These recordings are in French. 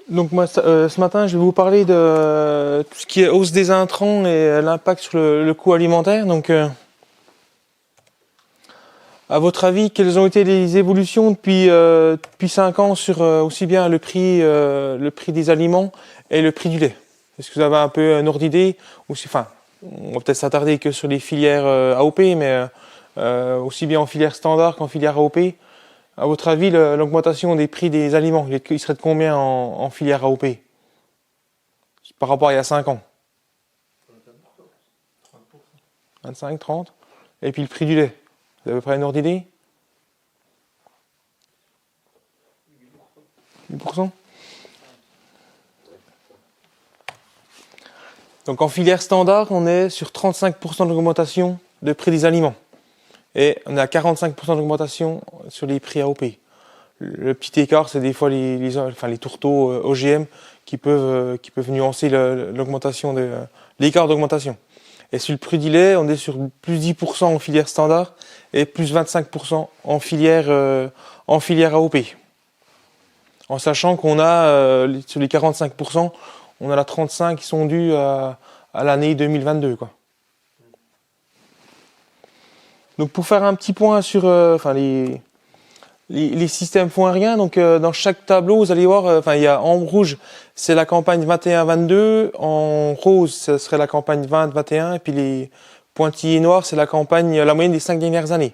Donc moi, ce matin, je vais vous parler de tout ce qui est hausse des intrants et l'impact sur le coût alimentaire. Donc, à votre avis, quelles ont été les évolutions depuis 5 ans sur aussi bien le prix des aliments et le prix du lait? Est-ce que vous avez un peu un ordre d'idée? Enfin, on va peut-être s'attarder que sur les filières AOP, mais aussi bien en filière standard qu'en filière AOP. À votre avis, l'augmentation des prix des aliments, il serait de combien en filière AOP par rapport à il y a 5 ans? 25, 30. Et puis le prix du lait, vous avez à peu près une ordre d'idée? 8%. Donc en filière standard, on est sur 35% d'augmentation de prix des aliments. Et on est à 45% d'augmentation sur les prix AOP. Le petit écart, c'est des fois les tourteaux OGM qui peuvent nuancer l'augmentation l'écart d'augmentation. Et sur le prix du lait, on est sur plus 10% en filière standard et plus 25% en filière AOP. En sachant qu'on a, sur les 45%, on a la 35 qui sont dus à l'année 2022, quoi. Donc pour faire un petit point sur les systèmes fonds aériens, donc dans chaque tableau, vous allez voir, il y a en rouge, c'est la campagne 21-22, en rose, ce serait la campagne 20-21, et puis les pointillés noirs, c'est la moyenne des 5 dernières années.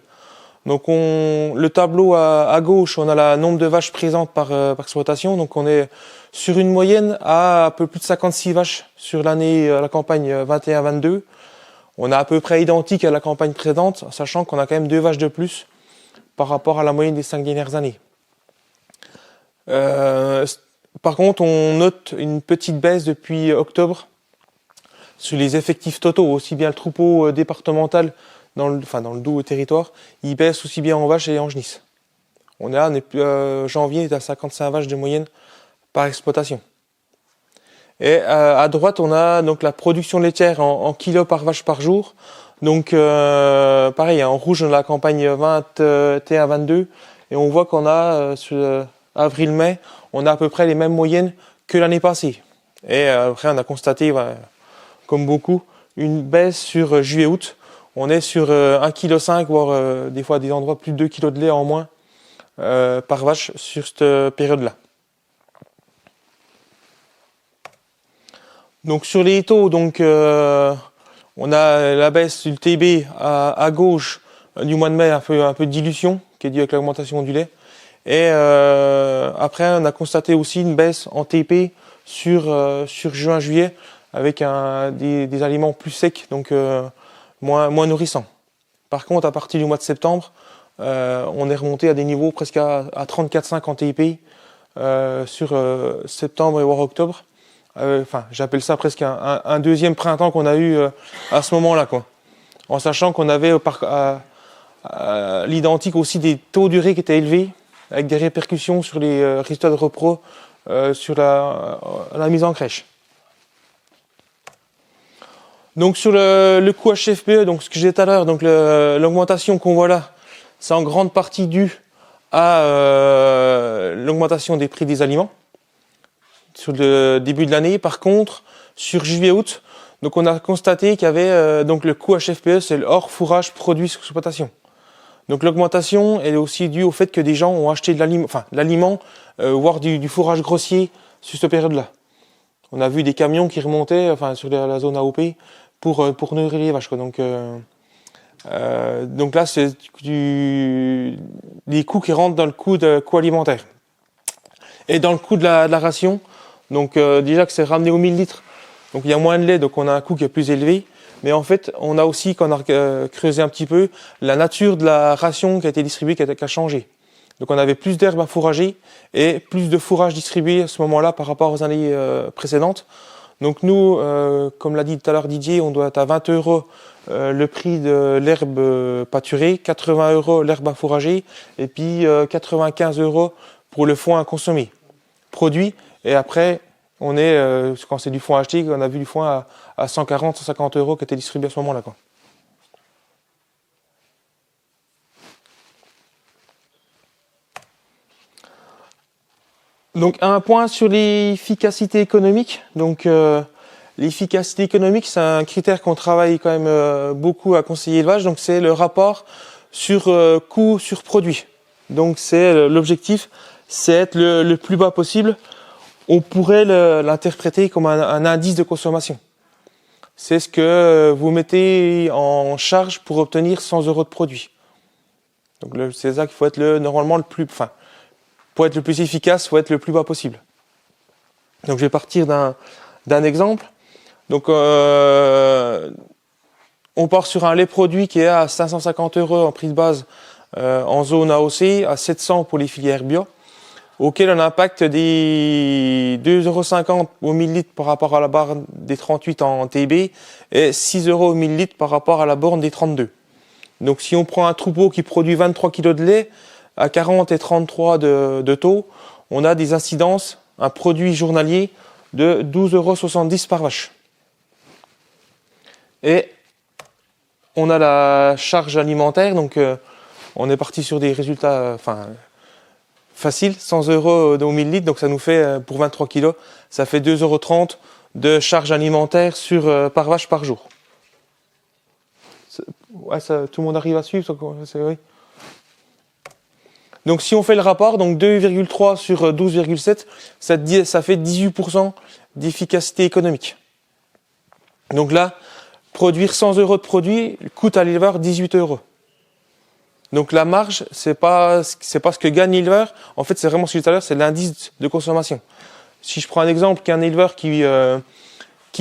Donc le tableau à gauche, on a le nombre de vaches présentes par exploitation, donc on est sur une moyenne à un peu plus de 56 vaches sur la campagne 21-22. On a à peu près identique à la campagne précédente, sachant qu'on a quand même 2 vaches de plus par rapport à la moyenne des 5 dernières années. Par contre, on note une petite baisse depuis octobre sur les effectifs totaux, aussi bien le troupeau départemental dans le Doubs au territoire, il baisse aussi bien en vaches et en genisses. Janvier, est à 55 vaches de moyenne par exploitation. Et à droite, on a donc la production laitière en kilos par vache par jour. Donc pareil, en rouge, on a la campagne 21-22 et on voit qu'on a sur avril-mai, on a à peu près les mêmes moyennes que l'année passée. Et après, on a constaté, comme beaucoup, une baisse sur juillet-août. On est sur 1,5 kg, voire des fois à des endroits plus de 2 kg de lait en moins par vache sur cette période-là. Donc sur les taux, on a la baisse du TB à gauche du mois de mai, un peu de dilution qui est due avec l'augmentation du lait. Et après, on a constaté aussi une baisse en TP sur juin-juillet avec des aliments plus secs, donc moins nourrissants. Par contre, à partir du mois de septembre, on est remonté à des niveaux presque à 34,5 en TP sur septembre et voire octobre. J'appelle ça presque un deuxième printemps qu'on a eu à ce moment-là, quoi. En sachant qu'on avait l'identique aussi des taux d'urée qui étaient élevés, avec des répercussions sur les résultats de repro sur la mise en crèche. Donc sur le coût HFPE, donc ce que j'ai dit tout à l'heure, donc l'augmentation qu'on voit là, c'est en grande partie dû à l'augmentation des prix des aliments sur le début de l'année. Par contre, sur juillet-août, donc on a constaté qu'il y avait donc le coût HFPE, c'est le hors fourrage produit sur exploitation. Donc l'augmentation elle est aussi due au fait que des gens ont acheté de l'aliment, voire du fourrage grossier sur cette période-là. On a vu des camions qui remontaient sur la zone AOP pour nourrir les vaches, quoi. Donc là, c'est des coûts qui rentrent dans le coût alimentaire. Et dans le coût de la ration, donc déjà que c'est ramené aux 1000 litres, donc il y a moins de lait, donc on a un coût qui est plus élevé. Mais en fait, on a aussi, quand on a creusé un petit peu, la nature de la ration qui a été distribuée qui a changé. Donc on avait plus d'herbes à fourrager et plus de fourrage distribué à ce moment-là par rapport aux années précédentes. Donc nous, comme l'a dit tout à l'heure Didier, on doit être à 20 € le prix de l'herbe pâturée, 80 € l'herbe à fourrager et puis 95 € pour le foin à consommer. Produit, et après, on est, quand c'est du foin acheté, on a vu du foin à 140, 150 € qui était distribué à ce moment-là, quoi. Donc un point sur l'efficacité économique. Donc l'efficacité économique, c'est un critère qu'on travaille quand même beaucoup à conseiller élevage. Donc c'est le rapport sur coût sur produit. Donc c'est l'objectif, c'est être le plus bas possible. On pourrait l'interpréter comme un indice de consommation. C'est ce que vous mettez en charge pour obtenir 100 € de produit. Donc c'est ça qu'il faut être normalement le plus, enfin, pour être le plus efficace, il faut être le plus bas possible. Donc je vais partir d'un exemple. Donc on part sur un lait produit qui est à 550 € en prix de base en zone AOC, à 700 pour les filières bio, auquel on impacte des 2,50 € au millilitre par rapport à la barre des 38 en TB et 6 € au millilitre par rapport à la borne des 32. Donc si on prend un troupeau qui produit 23 kg de lait à 40 et 33 de taux, on a des incidences, un produit journalier de 12,70 € par vache. Et on a la charge alimentaire, donc on est parti sur des résultats faciles, 100 € au millilitre, donc ça nous fait, pour 23 kg, ça fait 2,30 € de charge alimentaire par vache par jour. Ouais, tout le monde arrive à suivre, oui. Donc si on fait le rapport, donc 2,3 sur 12,7, ça fait 18% d'efficacité économique. Donc là, produire 100 € de produit coûte à l'éleveur 18 €. Donc la marge, c'est pas ce que gagne l'éleveur. En fait, c'est vraiment ce que je disais tout à l'heure, c'est l'indice de consommation. Si je prends un exemple qu'un éleveur qui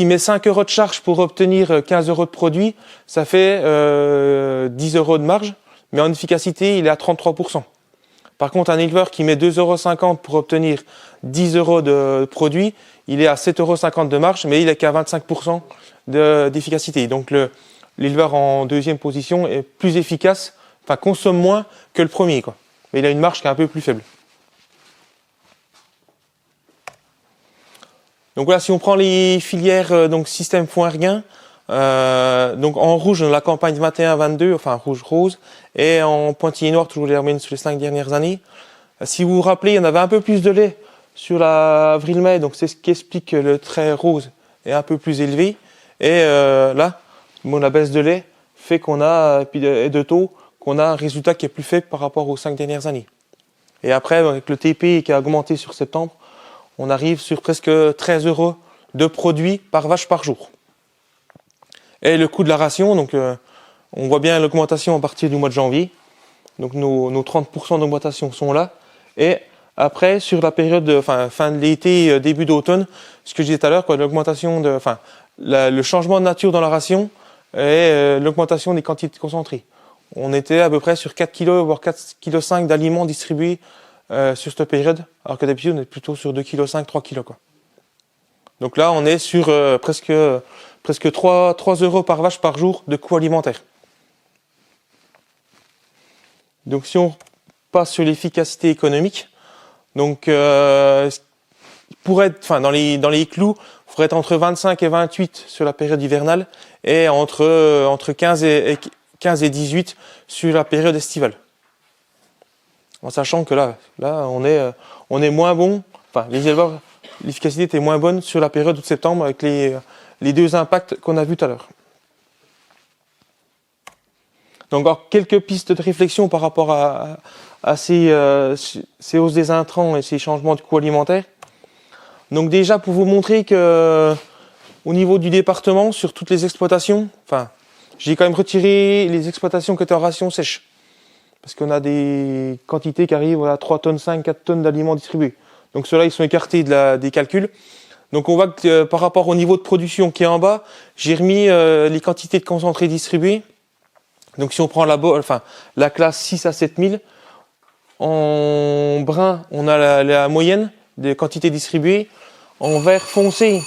met 5 € de charge pour obtenir 15 € de produit, ça fait 10 € de marge, mais en efficacité, il est à 33%. Par contre, un éleveur qui met 2,50 € pour obtenir 10 € de produit, il est à 7,50 € de marge, mais il est qu'à 25% d'efficacité. Donc l'éleveur en deuxième position est plus efficace, enfin consomme moins que le premier, quoi. Mais il a une marge qui est un peu plus faible. Donc voilà, si on prend les filières donc système fonds aérien, donc en rouge dans la campagne 21-22, enfin rouge-rose, et en pointillé noir toujours les moyennes sur les 5 dernières années. Si vous vous rappelez, il y en avait un peu plus de lait sur l'avril-mai, donc c'est ce qui explique que le trait rose est un peu plus élevé. Et là, la baisse de lait fait qu'on a, et de taux, qu'on a un résultat qui est plus faible par rapport aux 5 dernières années. Et après, avec le TP qui a augmenté sur septembre, on arrive sur presque 13 € de produits par vache par jour. Et le coût de la ration, donc on voit bien l'augmentation à partir du mois de janvier. Donc nos 30% d'augmentation sont là. Et après, sur la période fin de l'été, début d'automne, ce que je disais tout à l'heure, l'augmentation le changement de nature dans la ration et l'augmentation des quantités concentrées. On était à peu près sur 4 kg, voire 4,5 kg d'aliments distribués sur cette période, alors que d'habitude on est plutôt sur 2,5 kg, 3 kg, quoi. Donc là, on est sur presque 3 € par vache par jour de coût alimentaire. Donc si on passe sur l'efficacité économique, donc pour être, dans les clous, il faudrait être entre 25 et 28 sur la période hivernale et entre 15 et 18 sur la période estivale. En sachant que là on est moins bon, les éleveurs, l'efficacité était moins bonne sur la période de septembre avec les deux impacts qu'on a vus tout à l'heure. Donc encore quelques pistes de réflexion par rapport à ces hausses des intrants et ces changements de coûts alimentaires. Donc déjà pour vous montrer que au niveau du département, sur toutes les exploitations, j'ai quand même retiré les exploitations qui étaient en ration sèche. Parce qu'on a des quantités qui arrivent à 3 tonnes 5, 4 tonnes d'aliments distribués. Donc ceux-là, ils sont écartés des calculs. Donc on voit que par rapport au niveau de production qui est en bas, j'ai remis les quantités de concentrés distribués. Donc si on prend la classe 6 à 7000, en brun, on a la moyenne des quantités distribuées. En vert foncé,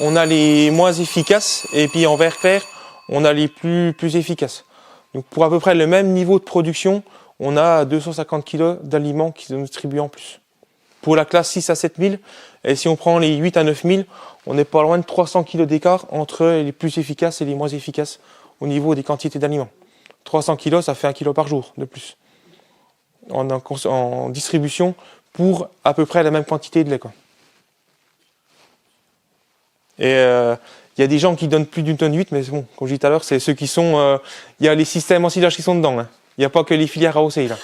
on a les moins efficaces. Et puis en vert clair, on a les plus efficaces. Donc pour à peu près le même niveau de production, on a 250 kg d'aliments qui sont distribués en plus. Pour la classe 6 à 7000, et si on prend les 8 à 9000, on n'est pas loin de 300 kg d'écart entre les plus efficaces et les moins efficaces au niveau des quantités d'aliments. 300 kg, ça fait 1 kg par jour de plus. en distribution pour à peu près la même quantité de lait, quoi. Et il y a des gens qui donnent plus d'une tonne 8, mais bon, comme je disais tout à l'heure, c'est ceux qui sont... Il y a les systèmes ensilage qui sont dedans. Hein. Il n'y a pas que les filières AOC, là.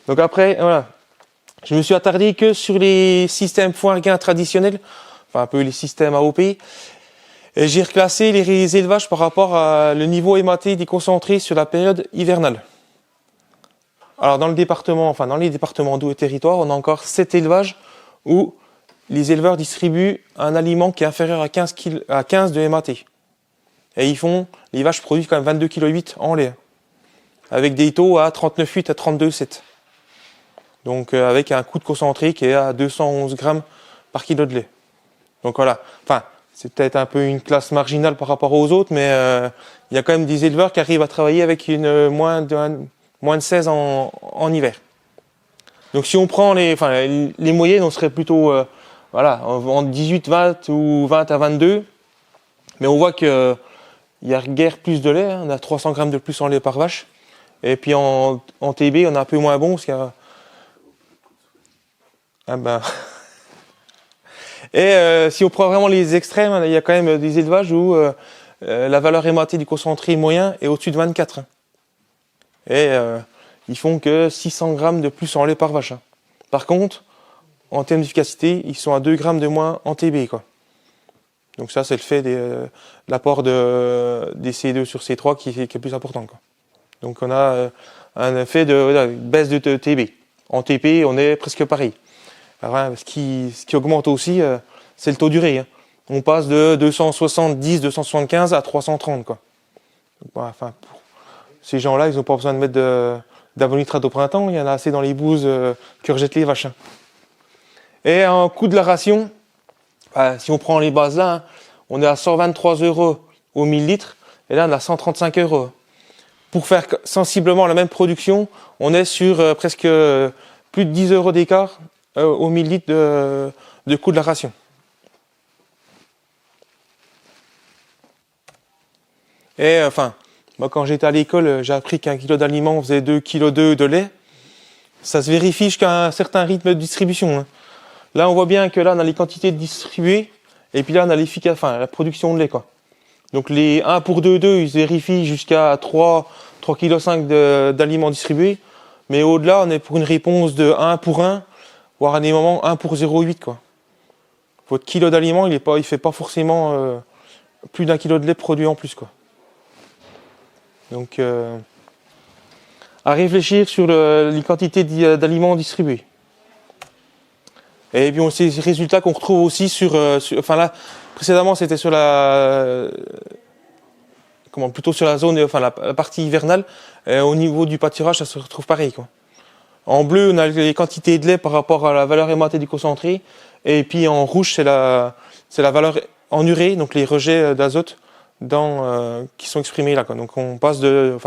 Donc après, voilà. Je me suis attardé que sur les systèmes foin-gain traditionnels, enfin un peu les systèmes AOP. Et j'ai reclassé les élevages par rapport à le niveau hématé des concentrés sur la période hivernale. Alors dans le département, enfin dans les départements d'eau et territoire, on a encore 7 élevages où les éleveurs distribuent un aliment qui est inférieur à 15 de MAT. Et les vaches produisent quand même 22,8 kg en lait. Avec des taux à 39,8 à 32,7. Donc avec un coût de concentré qui est à 211 grammes par kilo de lait. Donc voilà, enfin c'est peut-être un peu une classe marginale par rapport aux autres, mais il y a quand même des éleveurs qui arrivent à travailler avec moins de 16 en hiver. Donc si on prend les moyennes, on serait plutôt en 18, 20 ou 20 à 22. Mais on voit qu'il y a guère plus de lait, hein, on a 300 grammes de plus en lait par vache. Et puis en TB, on est un peu moins bon parce qu'il y a... Ah ben... Et si on prend vraiment les extrêmes, il y a quand même des élevages où la valeur hématée du concentré moyen est au-dessus de 24. Hein. Et ils font que 600 grammes de plus en lait par vache. Hein. Par contre, en termes d'efficacité, ils sont à 2 grammes de moins en TB, quoi. Donc ça, c'est le fait de l'apport des C2 sur C3 qui est plus important, quoi. Donc on a un effet de baisse de TB. En TP, on est presque pareil. Alors, ce qui augmente aussi, c'est le taux d'urée. Hein. On passe de 270, 275 à 330, quoi. Donc, enfin, pour ces gens-là, ils n'ont pas besoin de mettre d'amonitrate au printemps. Il y en a assez dans les bouses que rejettent les vaches. Hein. Et en coût de la ration, si on prend les bases là, hein, on est à 123 € au 1000 litres. Et là, on a 135 €. Pour faire sensiblement la même production, on est sur presque plus de 10 € d'écart au 1000 litres de coût de la ration. Et enfin, moi quand j'étais à l'école, j'ai appris qu'un kilo d'aliment faisait 2,2 kg de lait. Ça se vérifie jusqu'à un certain rythme de distribution. Hein. Là, on voit bien que là, on a les quantités distribuées, et puis là, on a la production de lait, quoi. Donc les 1 pour 2,2, ils se vérifient jusqu'à 3,5 kg d'aliments distribués. Mais au-delà, on est pour une réponse de 1 pour 1, voire à des moments 1 pour 0,8, quoi. Votre kilo d'aliment, il fait pas forcément plus d'1 kilo de lait produit en plus, quoi. Donc, à réfléchir sur les quantités d'aliments distribués. Et puis, c'est ces résultats qu'on retrouve aussi enfin là, précédemment, c'était sur plutôt sur la zone, enfin la partie hivernale. Au niveau du pâturage, ça se retrouve pareil, quoi. En bleu, on a les quantités de lait par rapport à la valeur hématée du concentré. Et puis en rouge, c'est la valeur en urée, donc les rejets d'azote qui sont exprimés là, quoi. Donc on passe de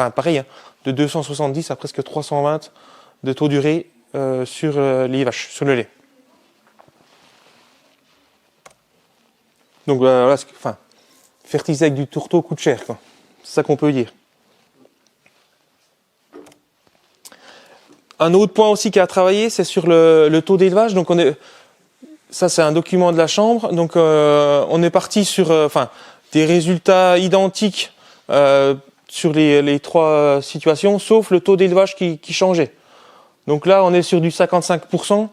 270 à presque 320 de taux d'urée sur les vaches, sur le lait. Donc voilà, fertiliser avec du tourteau coûte cher, quoi. C'est ça qu'on peut dire. Un autre point aussi qui a travaillé, c'est sur le taux d'élevage. Donc ça c'est un document de la chambre. Donc on est parti sur des résultats identiques sur les trois situations, sauf le taux d'élevage qui changeait. Donc là on est sur du 55%.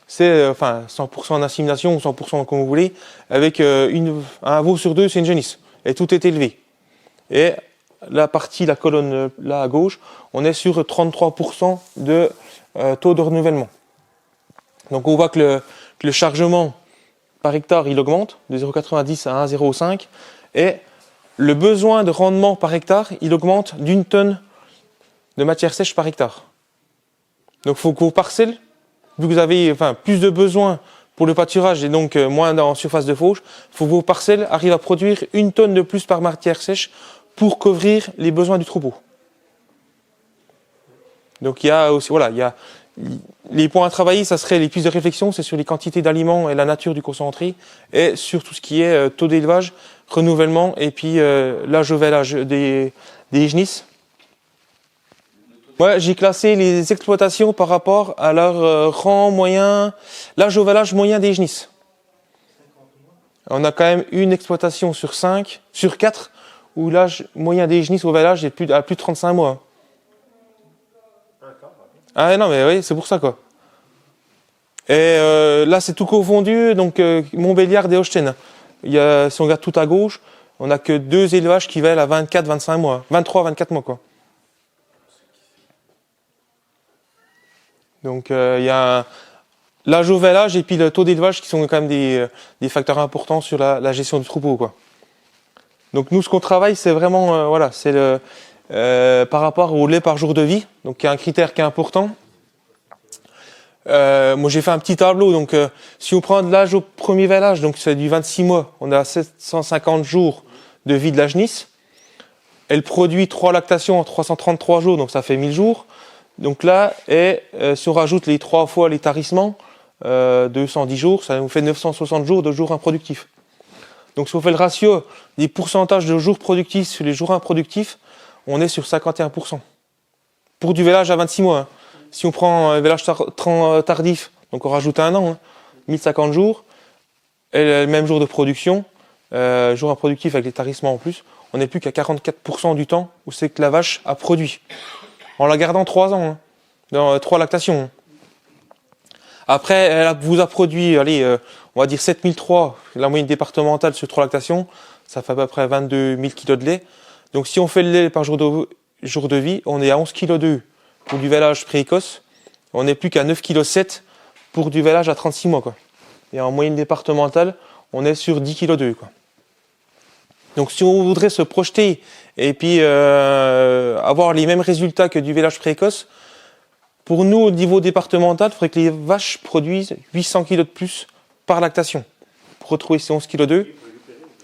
C'est 100% d'assimilation ou 100% comme vous voulez, avec un veau sur deux, c'est une génisse. Et tout est élevé. Et la colonne là à gauche, on est sur 33% de taux de renouvellement. Donc on voit que le chargement par hectare, il augmente de 0,90 à 1,05. Et le besoin de rendement par hectare, il augmente d'1 tonne de matière sèche par hectare. Donc il faut que vos parcelles, vu que vous avez plus de besoins pour le pâturage et donc moins en surface de fauche, il faut que vos parcelles arrivent à produire 1 tonne de plus par matière sèche pour couvrir les besoins du troupeau. Donc il y a aussi, les points à travailler, ça serait les pistes de réflexion, c'est sur les quantités d'aliments et la nature du concentré, et sur tout ce qui est taux d'élevage, renouvellement, et puis l'âge des génisses. Ouais, j'ai classé les exploitations par rapport à leur rang moyen, l'âge ovalage moyen des genisses. On a quand même une exploitation sur 5, sur 4, où l'âge moyen des genisses au village est à plus de 35 mois. Ah non, mais oui, c'est pour ça quoi. Et là, c'est tout confondu, donc Montbéliard et Holstein. Si on regarde tout à gauche, on n'a que 2 élevages qui valent à 24-25 mois. 23-24 mois quoi. Donc il y a l'âge au village et puis le taux d'élevage qui sont quand même des facteurs importants sur la gestion du troupeau quoi. Donc nous, ce qu'on travaille, c'est vraiment, voilà, c'est par rapport au lait par jour de vie, donc qui est un critère qui est important. Moi, j'ai fait un petit tableau. Donc, si on prend de l'âge au premier vélage, donc c'est du 26 mois, on a 750 jours de vie de la genisse. Elle produit 3 lactations en 333 jours, donc ça fait 1000 jours. Donc là, si on rajoute les 3 fois les tarissements, 210 jours, ça nous fait 960 jours de jours improductifs. Donc si on fait le ratio des pourcentages de jours productifs sur les jours improductifs, on est sur 51%. Pour du vélage à 26 mois. Hein. Si on prend un vélage tardif, donc on rajoute un an, 1050 jours, et le même jour de production, jours improductifs avec les tarissements en plus, on n'est plus qu'à 44% du temps où c'est que la vache a produit. En la gardant 3 ans, dans 3 lactations. Après, elle vous a produit, allez, on va dire 7003, la moyenne départementale sur 3 lactations, ça fait à peu près 22 000 kg de lait. Donc si on fait le lait par jour de vie, on est à 11 kg de pour du vélage précoce. On n'est plus qu'à 9,7 kg pour du vélage à 36 mois. Quoi. Et en moyenne départementale, on est sur 10 kg. Quoi. Donc si on voudrait se projeter et puis avoir les mêmes résultats que du vélage précoce, pour nous, au niveau départemental, il faudrait que les vaches produisent 800 kg de plus par lactation pour retrouver ces 11 kg d'œufs.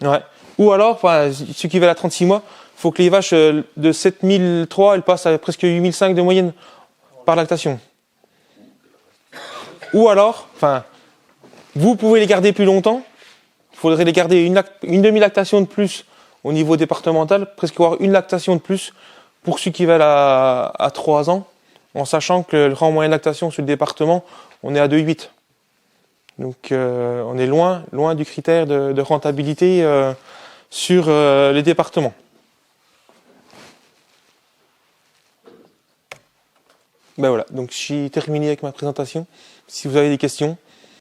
Ouais. Ou alors, enfin, ceux qui veulent à 36 mois, il faut que les vaches de 7003, elles passent à presque 8005 de moyenne par lactation. Ou alors, enfin, vous pouvez les garder plus longtemps. Il faudrait les garder une demi-lactation de plus au niveau départemental, presque avoir une lactation de plus pour ceux qui veulent à 3 ans. En sachant que le rang moyen de lactation sur le département, on est à 2,8. Donc on est loin du critère de rentabilité sur les départements. Ben voilà, donc j'ai terminé avec ma présentation. Si vous avez des questions.